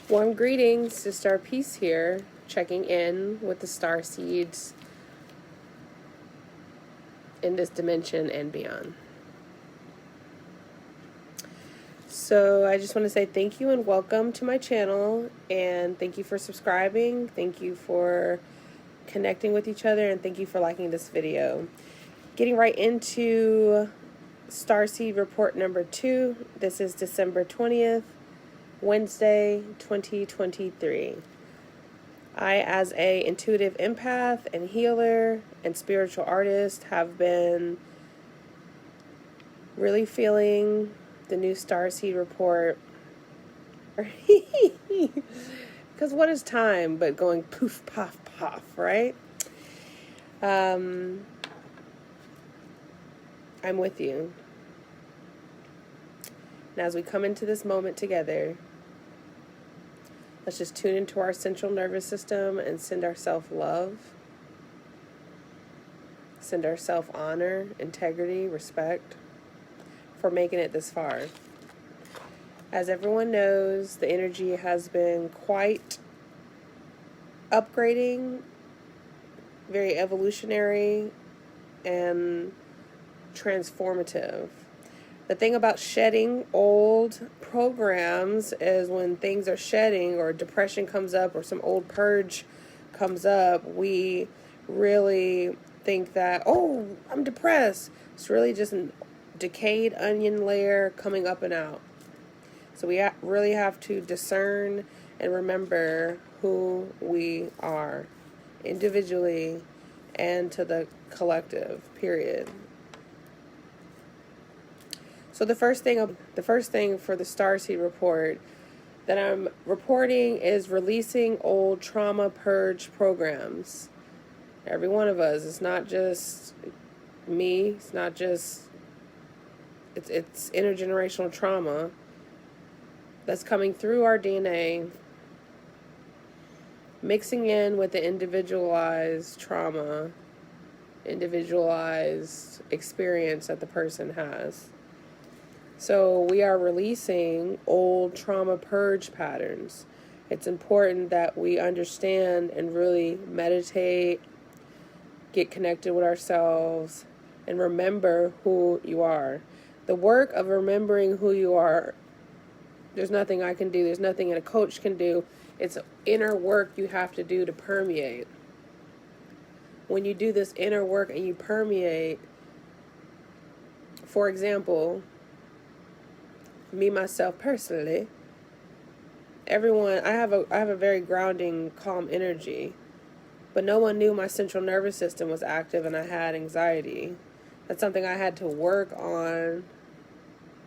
Warm greetings, Sistar Peace here, checking in with the starseeds in this dimension and beyond. So I just want to say thank you and welcome to my channel, and thank you for subscribing, thank you for connecting with each other, and thank you for liking this video. Getting right into StarSeed Report number 2. This is December 20th. Wednesday, 2023. I, as a intuitive empath and healer and spiritual artist, have been really feeling the new StarSeed Report. Because what is time but going poof, puff, puff, right? I'm with you. And as we come into this moment together, let's just tune into our central nervous system and send ourselves love, send ourselves honor, integrity, respect for making it this far. As everyone knows, the energy has been quite upgrading, very evolutionary, and transformative. The thing about shedding old programs is when things are shedding or depression comes up or some old purge comes up, we really think that, oh, I'm depressed. It's really just a decayed onion layer coming up and out. So we really have to discern and remember who we are individually and to the collective, period. So the first thing for the StarSeed Report that I'm reporting is releasing old trauma purge programs. Every one of us. It's not just me. It's not just, it's intergenerational trauma that's coming through our DNA, mixing in with the individualized trauma, individualized experience that the person has. So we are releasing old trauma purge patterns. It's important that we understand and really meditate, get connected with ourselves, and remember who you are. The work of remembering who you are, there's nothing I can do. There's nothing a coach can do. It's inner work you have to do to permeate. When you do this inner work and you permeate, for example, me, myself, personally, everyone, I have a very grounding, calm energy, but no one knew my central nervous system was active and I had anxiety. That's something I had to work on,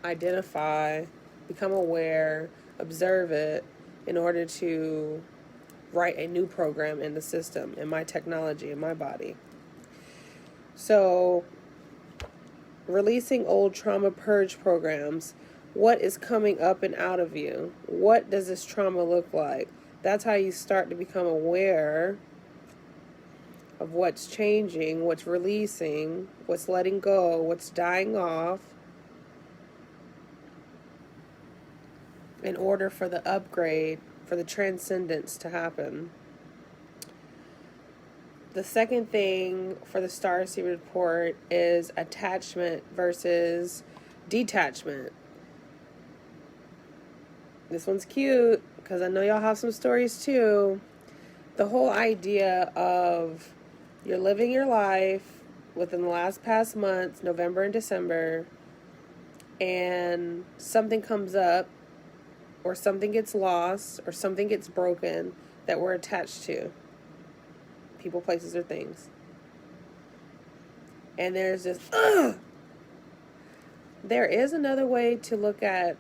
identify, become aware, observe it in order to write a new program in the system, in my technology, in my body. So, releasing old trauma purge programs. What is coming up and out of you? What does this trauma look like? That's how you start to become aware of what's changing, what's releasing, what's letting go, what's dying off, in order for the upgrade, for the transcendence to happen. The second thing for the StarSeed Report is attachment versus detachment. This one's cute because I know y'all have some stories too. The whole idea of you're living your life within the past months, November and December, and something comes up or something gets lost or something gets broken that we're attached to. People, places, or things. And there's this, there is another way to look at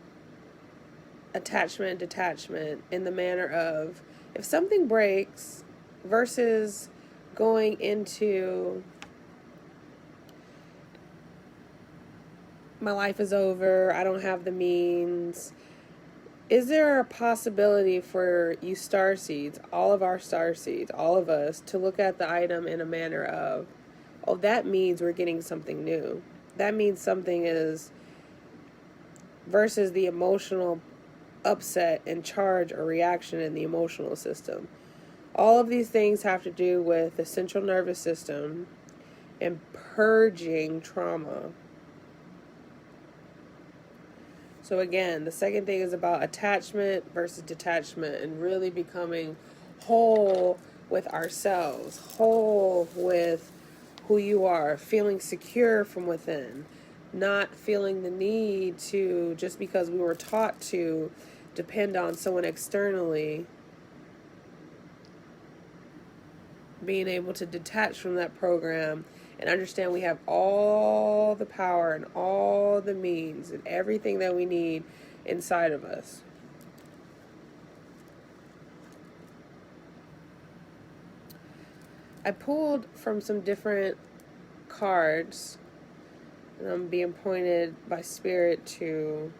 attachment and detachment in the manner of, if something breaks versus going into my life is over, I don't have the means, is there a possibility for you starseeds, all of our starseeds, all of us, to look at the item in a manner of, oh, that means we're getting something new. That means something is, versus the emotional upset and charge or reaction in the emotional system. All of these things have to do with the central nervous system and purging trauma. So again, the second thing is about attachment versus detachment and really becoming whole with ourselves, whole with who you are, feeling secure from within, not feeling the need to, just because we were taught to, depend on someone externally, being able to detach from that program and understand we have all the power and all the means and everything that we need inside of us. I pulled from some different cards, and I'm being pointed by Spirit to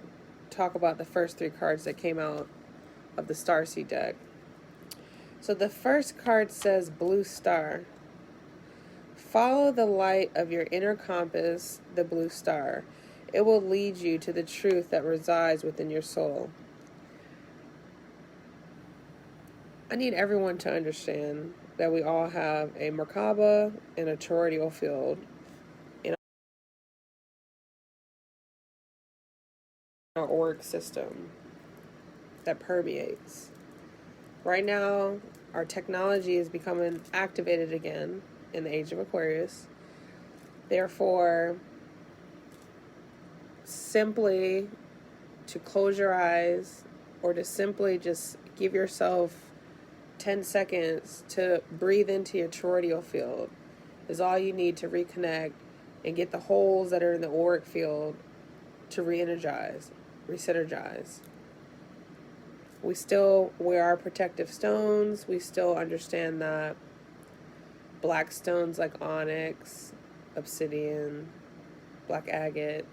talk about the first 3 cards that came out of the StarSeed deck. So the first card says Blue Star. Follow the light of your inner compass, the blue star. It will lead you to the truth that resides within your soul. I need everyone to understand that we all have a Merkaba and a toroidal field in our auric system that permeates. Right now, our technology is becoming activated again in the Age of Aquarius. Therefore, simply to close your eyes or to simply just give yourself 10 seconds to breathe into your toroidal field is all you need to reconnect and get the holes that are in the auric field to re-energize, re-synergize. We still wear our protective stones. We still understand that black stones like onyx, obsidian, black agate,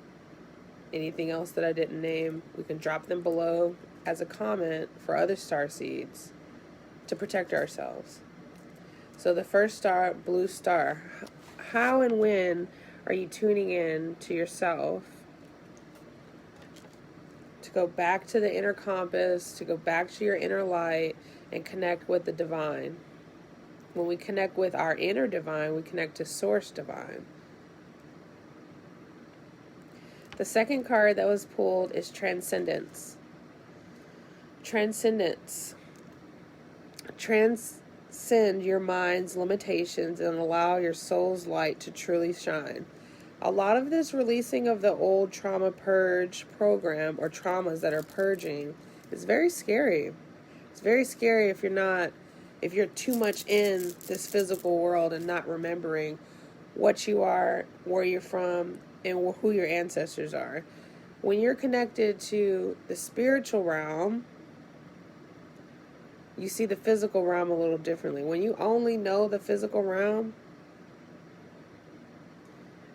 anything else that I didn't name, we can drop them below as a comment for other star seeds to protect ourselves. So the first star, blue star. How and when are you tuning in to yourself to go back to the inner compass, to go back to your inner light and connect with the divine? When we connect with our inner divine, we connect to source divine. The second card that was pulled is Transcendence. Transcendence. Transcend your mind's limitations and allow your soul's light to truly shine. A lot of this releasing of the old trauma purge program or traumas that are purging is very scary. It's very scary if you're too much in this physical world and not remembering what you are, where you're from, and who your ancestors are. When you're connected to the spiritual realm, you see the physical realm a little differently. When you only know the physical realm,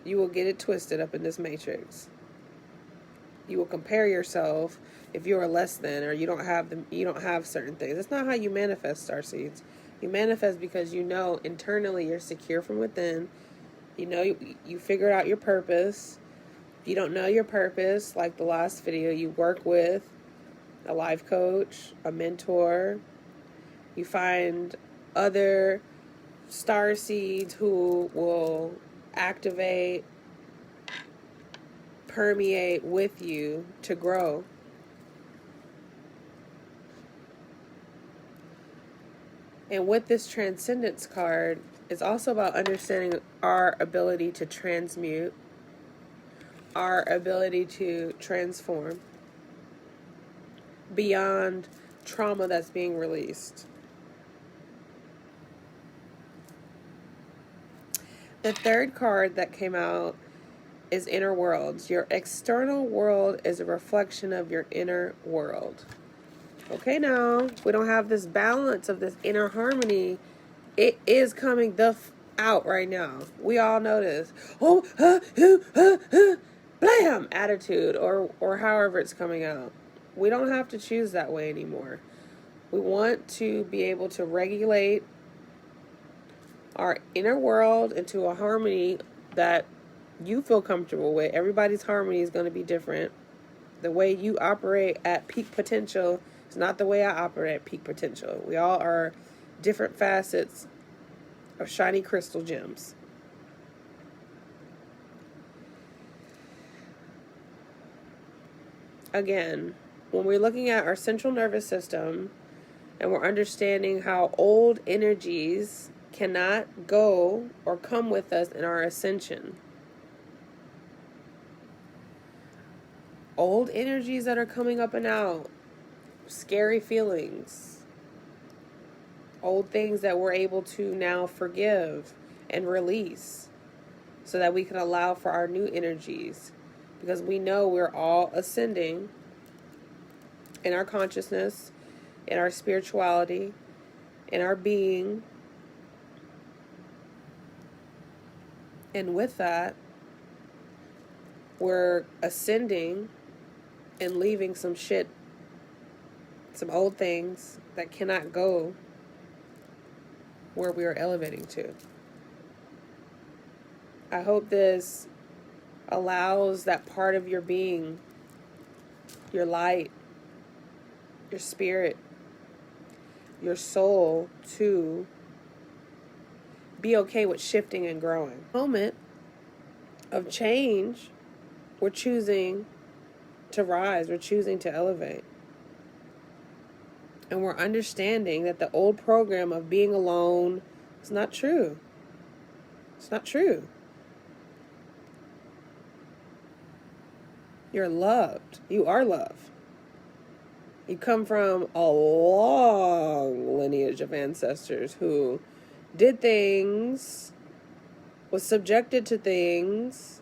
you will get it twisted up in this matrix. You will compare yourself if you are less than, or you don't have certain things. That's not how you manifest, starseeds. You manifest because you know internally you're secure from within. You know you figured out your purpose. If you don't know your purpose, like the last video, you work with a life coach, a mentor. You find other star seeds who will activate, permeate with you to grow. And with this Transcendence card, it's also about understanding our ability to transmute, our ability to transform beyond trauma that's being released. The third card that came out is Inner Worlds. Your external world is a reflection of your inner world. Okay, now, if we don't have this balance of this inner harmony, it is coming out right now. We all know this. Blam! Attitude, or however it's coming out. We don't have to choose that way anymore. We want to be able to regulate our inner world into a harmony that you feel comfortable with. Everybody's harmony is going to be different. The way you operate at peak potential is not the way I operate at peak potential. We all are different facets of shiny crystal gems. Again, when we're looking at our central nervous system and we're understanding how old energies cannot go or come with us in our ascension. Old energies that are coming up and out, scary feelings, old things that we're able to now forgive and release so that we can allow for our new energies, because we know we're all ascending in our consciousness, in our spirituality, in our being. And with that, we're ascending and leaving some shit, some old things that cannot go where we are elevating to. I hope this allows that part of your being, your light, your spirit, your soul to be okay with shifting and growing. Moment of change, we're choosing to rise, we're choosing to elevate. And we're understanding that the old program of being alone is not true. It's not true. You're loved. You are love. You come from a long lineage of ancestors who did things, was subjected to things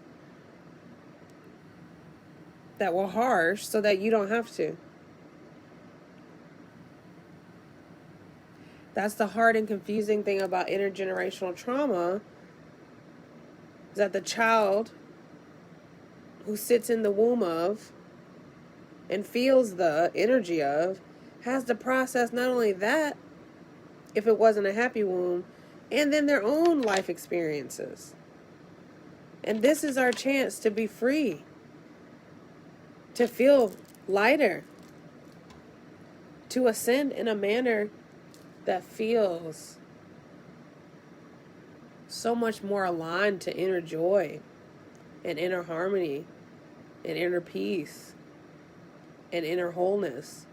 that were harsh so that you don't have to. That's the hard and confusing thing about intergenerational trauma, is that the child who sits in the womb of and feels the energy of has to process not only that, if it wasn't a happy womb, and then their own life experiences. And this is our chance to be free, to feel lighter, to ascend in a manner that feels so much more aligned to inner joy and inner harmony and inner peace and inner wholeness.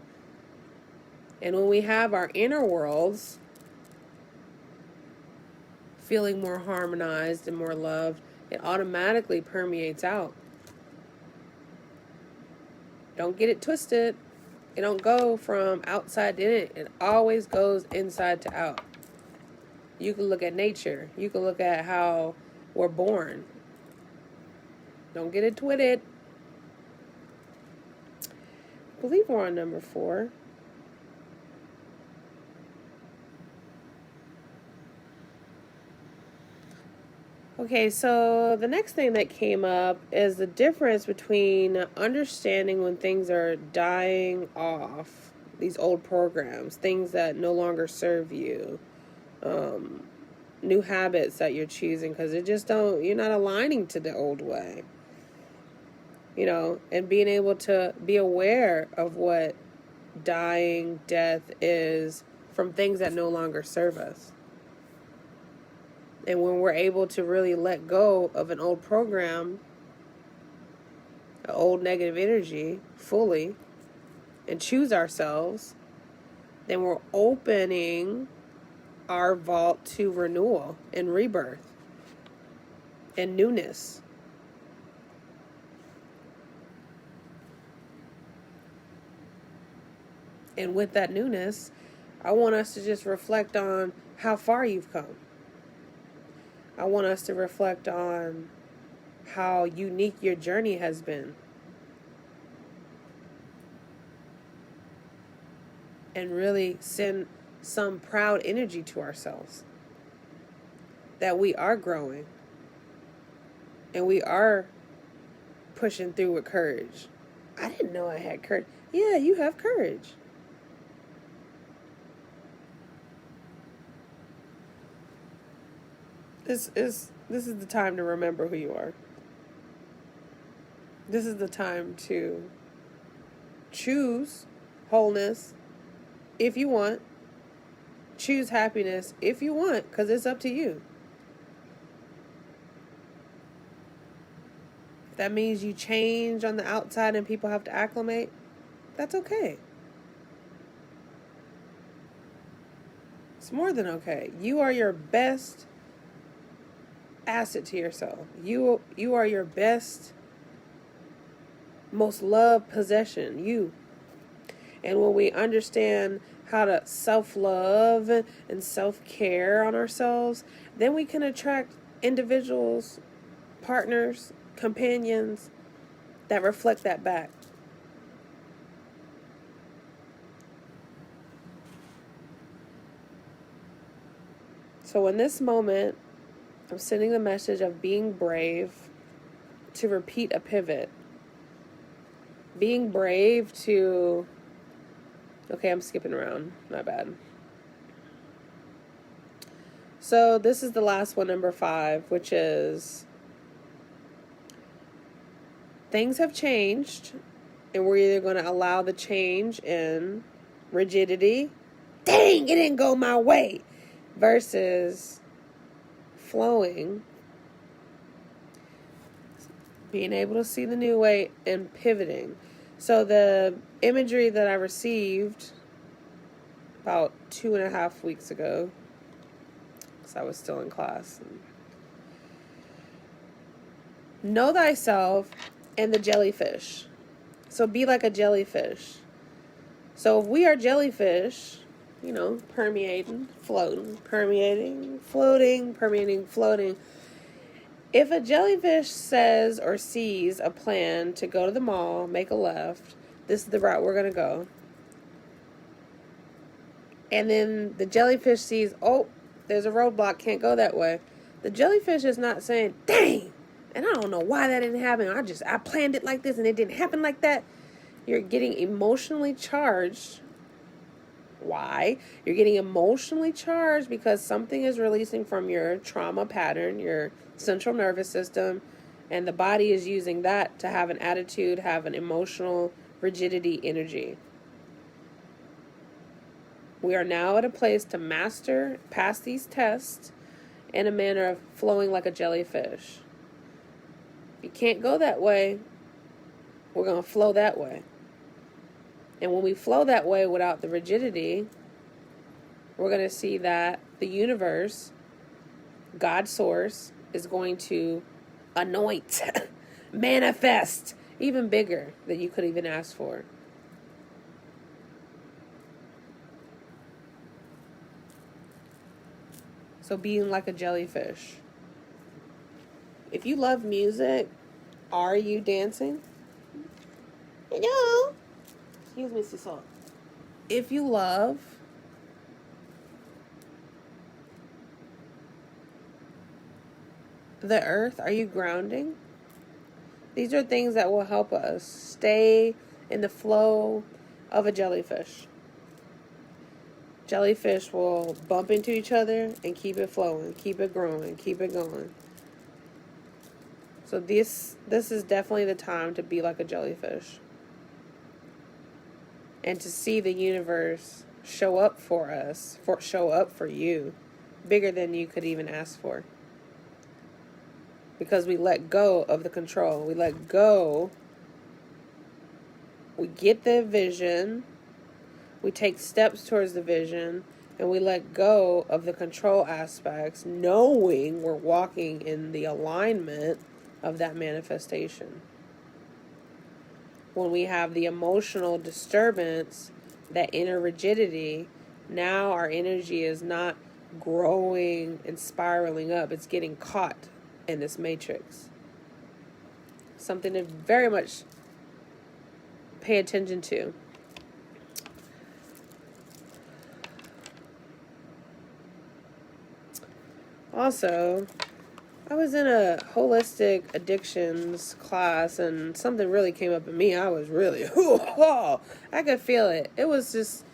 And when we have our inner worlds feeling more harmonized and more loved, it automatically permeates out. Don't get it twisted. It don't go from outside in it. It always goes inside to out. You can look at nature. You can look at how we're born. Don't get it twisted. I believe we're on number 4. Okay, so the next thing that came up is the difference between understanding when things are dying off, these old programs, things that no longer serve you, new habits that you're choosing because you're not aligning to the old way. And being able to be aware of what dying, death is from things that no longer serve us. And when we're able to really let go of an old program, an old negative energy fully, and choose ourselves, then we're opening our vault to renewal and rebirth and newness. And with that newness, I want us to just reflect on how far you've come. I want us to reflect on how unique your journey has been. And really send some proud energy to ourselves that we are growing and we are pushing through with courage. I didn't know I had courage. Yeah, you have courage. This is the time to remember who you are. This is the time to Choose wholeness if you want. Choose happiness if you want, because it's up to you. If that means you change on the outside and people have to acclimate, that's okay. It's more than okay. You are your best asset to yourself. You are your best, most loved possession. You. And when we understand how to self-love and self-care on ourselves, then we can attract individuals, partners, companions that reflect that back. So in this moment, I'm sending the message of being brave to repeat a pivot. Being brave to... Okay, I'm skipping around. My bad. So this is the last one, number 5, which is... Things have changed, and we're either going to allow the change in rigidity, dang, it didn't go my way, versus flowing, being able to see the new way and pivoting. So the imagery that I received about 2.5 weeks ago, because I was still in class. Know thyself and the jellyfish. So be like a jellyfish. So if we are jellyfish, permeating, floating, permeating, floating, permeating, floating. If a jellyfish says or sees a plan to go to the mall, make a left, this is the route we're going to go. And then the jellyfish sees, oh, there's a roadblock, can't go that way. The jellyfish is not saying, dang, and I don't know why that didn't happen. I planned it like this and it didn't happen like that. You're getting emotionally charged. Why? You're getting emotionally charged because something is releasing from your trauma pattern, your central nervous system, and the body is using that to have an attitude, have an emotional rigidity energy. We are now at a place to pass these tests in a manner of flowing like a jellyfish. If you can't go that way, we're going to flow that way. And when we flow that way without the rigidity, we're going to see that the universe, God source, is going to anoint, manifest even bigger than you could even ask for. So being like a jellyfish. If you love music, are you dancing? No. Excuse me, Cecil. If you love the earth, are you grounding? These are things that will help us stay in the flow of a jellyfish. Jellyfish will bump into each other and keep it flowing, keep it growing, keep it going. So this is definitely the time to be like a jellyfish. And to see the universe show up for us, show up for you, bigger than you could even ask for. Because we let go of the control. We let go. We get the vision. We take steps towards the vision. And we let go of the control aspects, knowing we're walking in the alignment of that manifestation. When we have the emotional disturbance, that inner rigidity, now our energy is not growing and spiraling up. It's getting caught in this matrix. Something to very much pay attention to. Also, I was in a holistic addictions class and something really came up in me. I was really, I could feel it. It was just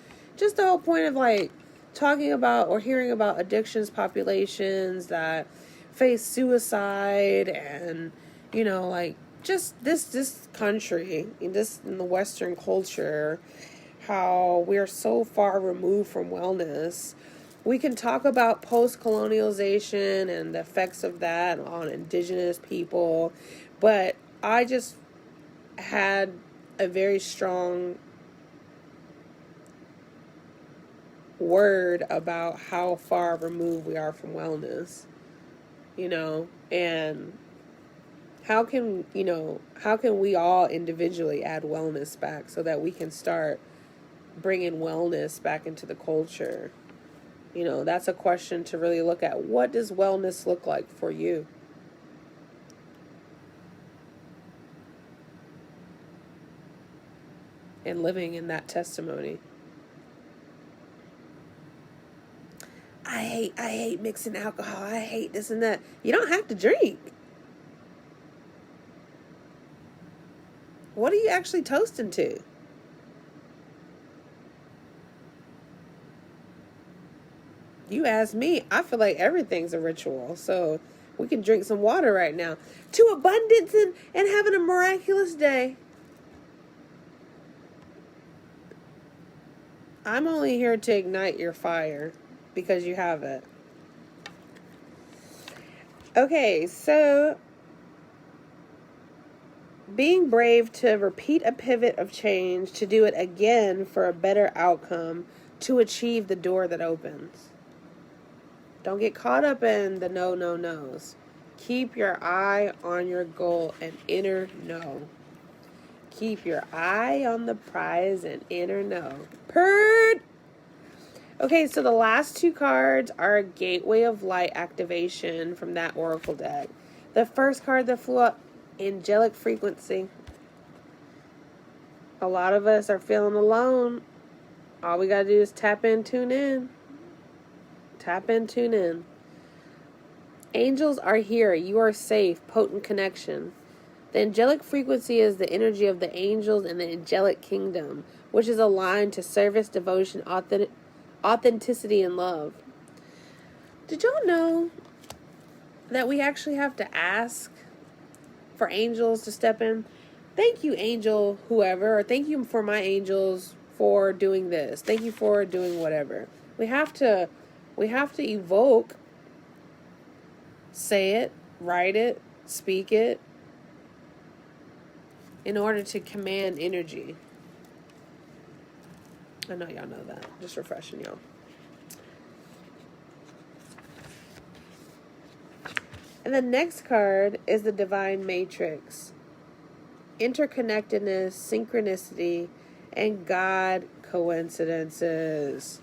the whole point of like talking about or hearing about addictions populations that face suicide and, like just this country, in the Western culture, how we are so far removed from wellness. We can talk about post-colonialization and the effects of that on indigenous people, but I just had a very strong word about how far removed we are from wellness, and how can we all individually add wellness back so that we can start bringing wellness back into the culture. That's a question to really look at. What does wellness look like for you? And living in that testimony. I hate mixing alcohol. I hate this and that. You don't have to drink. What are you actually toasting to? You ask me, I feel like everything's a ritual. So we can drink some water right now. To abundance and having a miraculous day. I'm only here to ignite your fire because you have it. Okay, so being brave to repeat a pivot of change, to do it again for a better outcome, to achieve the door that opens. Don't get caught up in the no's. Keep your eye on your goal and enter no. Keep your eye on the prize and enter no. Purred! Okay, so the last two cards are a Gateway of Light activation from that Oracle deck. The first card that flew up, Angelic Frequency. A lot of us are feeling alone. All we gotta do is tap in, tune in. Tap in, tune in. Angels are here. You are safe. Potent connection. The angelic frequency is the energy of the angels and the angelic kingdom, which is aligned to service, devotion, authenticity, and love. Did y'all know that we actually have to ask for angels to step in? Thank you, angel whoever, or thank you for my angels for doing this. Thank you for doing whatever. We have to evoke, say it, write it, speak it, in order to command energy. I know y'all know that. Just refreshing y'all. And the next card is the Divine Matrix. Interconnectedness, synchronicity, and God coincidences.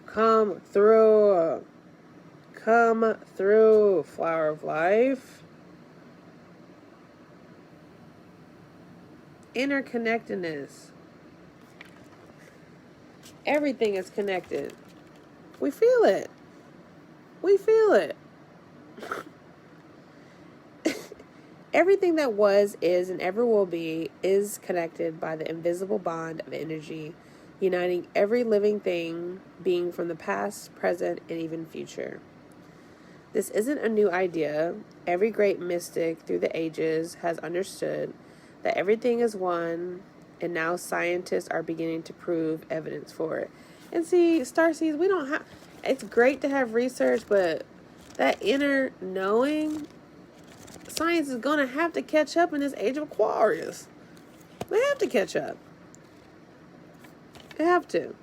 Come through. Come through, Flower of Life. Interconnectedness. Everything is connected. We feel it. We feel it. Everything that was, is, and ever will be is connected by the invisible bond of energy, uniting every living thing, being from the past, present, and even future. This isn't a new idea. Every great mystic through the ages has understood that everything is one, and now scientists are beginning to prove evidence for it. And see, starseeds, we don't have... It's great to have research, but that inner knowing, science is going to have to catch up in this Age of Aquarius. They have to catch up. They have to.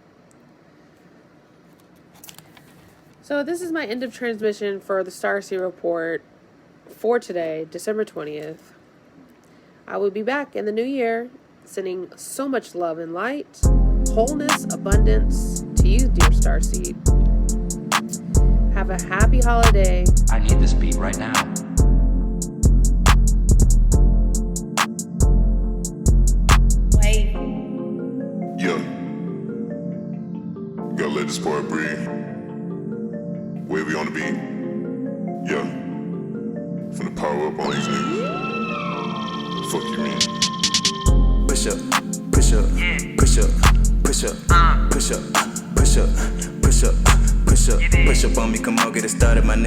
So this is my end of transmission for the StarSeed Report for today, December 20th. I will be back in the new year, sending so much love and light, wholeness, abundance to you, dear Starseed. Have a happy holiday. I need this beat right now. Wait. Yeah. Gotta let this part breathe. Wavy on the beat. Yeah. Finna power up on these niggas. Fuck you mean? Push up, push up, push up, push up, push up, push up, push up, push up, push up on me, come on, get it started, my nigga.